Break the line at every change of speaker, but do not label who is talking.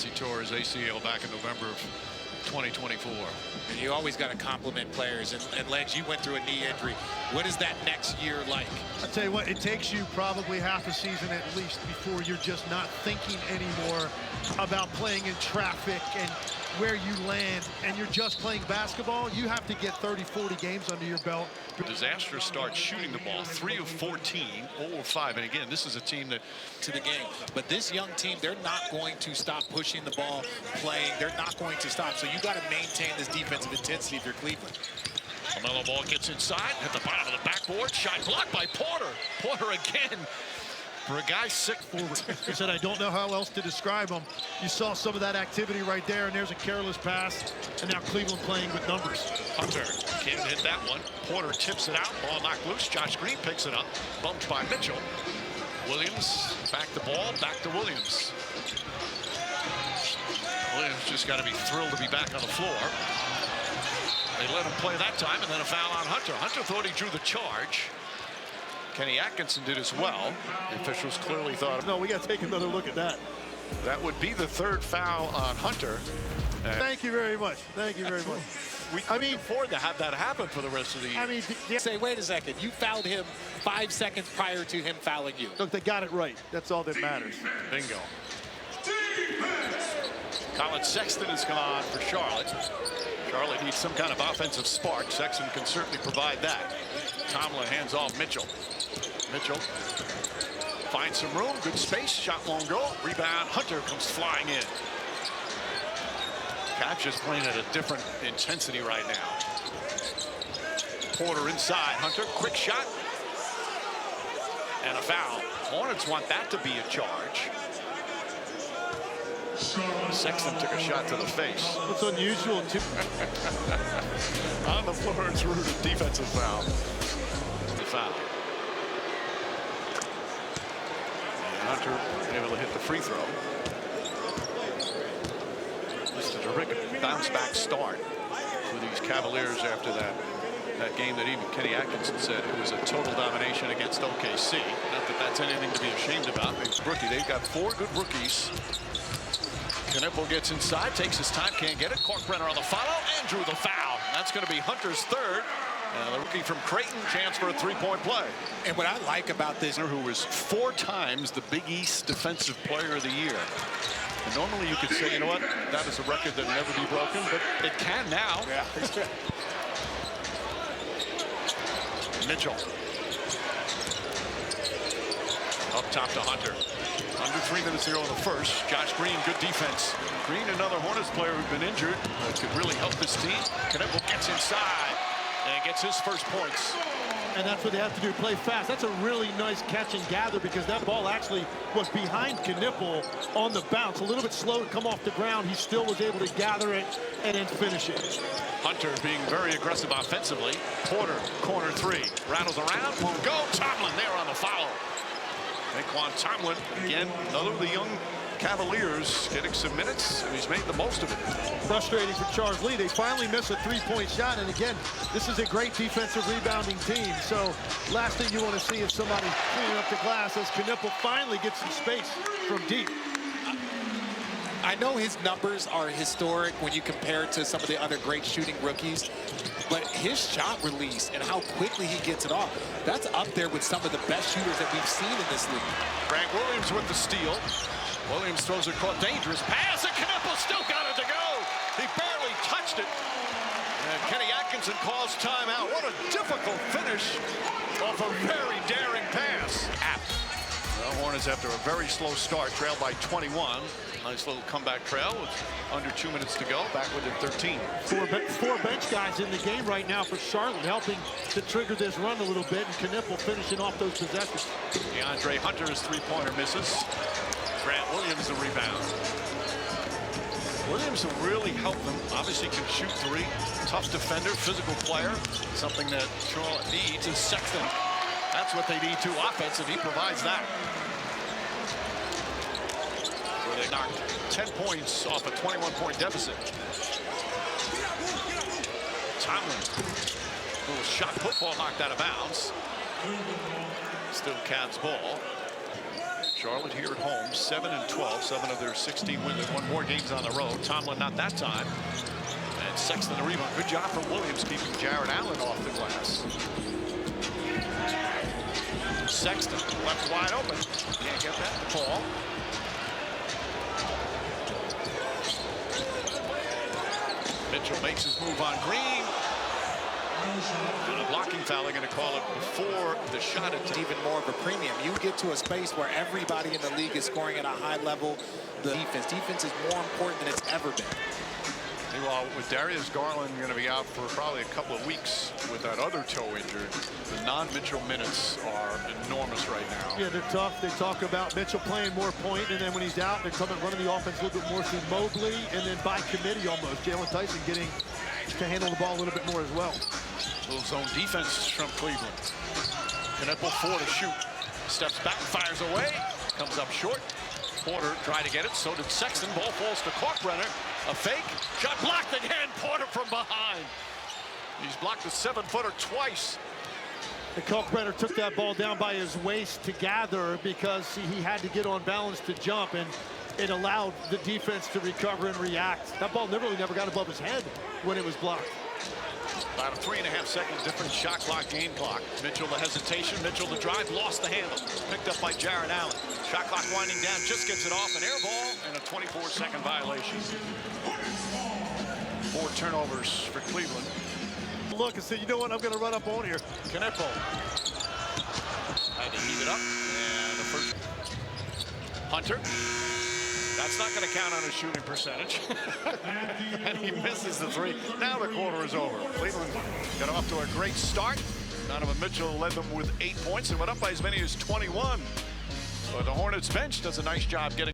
since he tore his ACL back in November of 2024.
And you always got to compliment players. And Ledge, you went through a knee injury. What is that next year like?
I'll tell you what, it takes you probably half a season at least before you're just not thinking anymore about playing in traffic and where you land, and you're just playing basketball. You have to get 30, 40 games under your belt.
Disastrous start shooting the ball, 3 of 14, 0 of 5. And again, this is a team that
to the game. But this young team, they're not going to stop pushing the ball, playing. They're not going to stop. So you got to maintain this defensive intensity if you're Cleveland.
LaMelo Ball gets inside at the bottom of the backboard. Shot blocked by Porter. Porter again. For a guy 6'4".
He said, I don't know how else to describe him. You saw some of that activity right there, and there's a careless pass. And now Cleveland playing with numbers.
Hunter can't hit that one. Porter tips it out. Ball knocked loose. Josh Green picks it up. Bumped by Mitchell. Williams back the ball. Back to Williams. Williams just got to be thrilled to be back on the floor. They let him play that time, and then a foul on Hunter. Hunter thought he drew the charge. Kenny Atkinson did as well. The officials clearly thought,
no, we got to take another look at that.
That would be the third foul on Hunter.
Thank you very much. Thank you very much.
We couldn't afford to have that happen for the rest of the year.
I mean,
say, wait a second. You fouled him 5 seconds prior to him fouling you.
Look, they got it right. That's all that matters.
Bingo. Colin Sexton has come on for Charlotte. Charlotte needs some kind of offensive spark. Sexton can certainly provide that. Tomlin hands off Mitchell. Mitchell finds some room, good space, shot won't go. Rebound, Hunter comes flying in. Cavs just playing at a different intensity right now. Porter inside, Hunter, quick shot. And a foul. Hornets want that to be a charge. Sexton took a shot to the face.
It's unusual, too.
On the floor, it's ruled a defensive foul. The foul. And Hunter able to hit the free throw. Just a terrific bounce-back start for these Cavaliers after that game that even Kenny Atkinson said it was a total domination against OKC. Not that that's anything to be ashamed about. It's rookie. They've got 4 good rookies. Knipple gets inside, takes his time, can't get it. Corkbrenner on the follow, and drew the foul. That's going to be Hunter's third. The rookie from Creighton, chance for a 3-point play.
And what I like about this,
who was 4 times the Big East Defensive Player of the Year. And normally you could say, you know what, that is a record that will never be broken, but it can now.
Yeah.
Mitchell. Up top to Hunter. Under 3 minutes to go in the first. Josh Green, good defense. Green, another Hornets player who's been injured. Could really help this team. Knipple gets inside and gets his first points.
And that's what they have to do, play fast. That's a really nice catch and gather because that ball actually was behind Knipple on the bounce. A little bit slow to come off the ground. He still was able to gather it and then finish it.
Hunter being very aggressive offensively. Porter, corner 3. Rattles around, won't go. Tomlin there on the foul. Naquan Tomlin, again, another of the young Cavaliers getting some minutes, and he's made the most of it.
Frustrating for Charles Lee. They finally miss a 3-point shot, and again, this is a great defensive rebounding team. So last thing you want to see is somebody cleaning up the glass as Knipple finally gets some space from deep.
I know his numbers are historic when you compare it to some of the other great shooting rookies, but his shot release and how quickly he gets it off, that's up there with some of the best shooters that we've seen in this league.
Grant Williams with the steal. Williams throws it across, dangerous pass, and Knipple still got it to go. He barely touched it. And Kenny Atkinson calls timeout. What a difficult finish off a very daring pass. The Hornets, after a very slow start, trailed by 21. Nice little comeback trail with under 2 minutes to go. Back within 13.
Four bench guys in the game right now for Charlotte, helping to trigger this run a little bit, and Knipple finishing off those possessions.
DeAndre Hunter's 3-pointer misses. Grant Williams the rebound. Williams will really help them. Obviously can shoot 3. Tough defender, physical player. Something that Charlotte needs is Sexton. That's what they need too, offensive. He provides that. Where they knocked 10 points off a 21-point deficit. Tomlin. Little shot football knocked out of bounds. Still Cavs ball. Charlotte here at home, 7-12, 7 of their 16 wins. They've won more games on the road. Tomlin not that time. And Sexton the rebound. Good job from Williams keeping Jared Allen off the glass. Sexton left wide open. Can't get that to Paul. Mitchell makes his move on Green. And a blocking foul, they're going to call it before the shot attempt.
Even more of a premium. You get to a space where everybody in the league is scoring at a high level. The defense is more important than it's ever been.
Meanwhile, with Darius Garland going to be out for probably a couple of weeks with that other toe injured, the non-Mitchell minutes are enormous right now.
Yeah, they're tough. They talk about Mitchell playing more point, and then when he's out, they're coming running the offense a little bit more through Mobley, and then by committee almost. Jalen Tyson getting to handle the ball a little bit more as well.
Little zone defense from Cleveland. Kneppel 4 to shoot. Steps back, fires away, comes up short. Porter tried to get it, so did Sexton. Ball falls to Kalkbrenner. A fake, shot blocked again. Porter from behind. He's blocked a 7-footer twice.
And Kalkbrenner took that ball down by his waist to gather because he had to get on balance to jump, and it allowed the defense to recover and react. That ball never got above his head when it was blocked.
About a 3.5-second different shot clock, game clock. Mitchell the hesitation, Mitchell the drive, lost the handle. Picked up by Jared Allen. Shot clock winding down, just gets it off. An air ball and a 24-second violation. 4 turnovers for Cleveland.
Look and say, you know what, I'm going to run up on here.
Kneppel had to heat it up. And the first. Hunter. That's not going to count on his shooting percentage. And he misses the 3. Now the quarter is over. Cleveland got off to a great start. Donovan Mitchell led them with 8 points and went up by as many as 21. But the Hornets bench does a nice job getting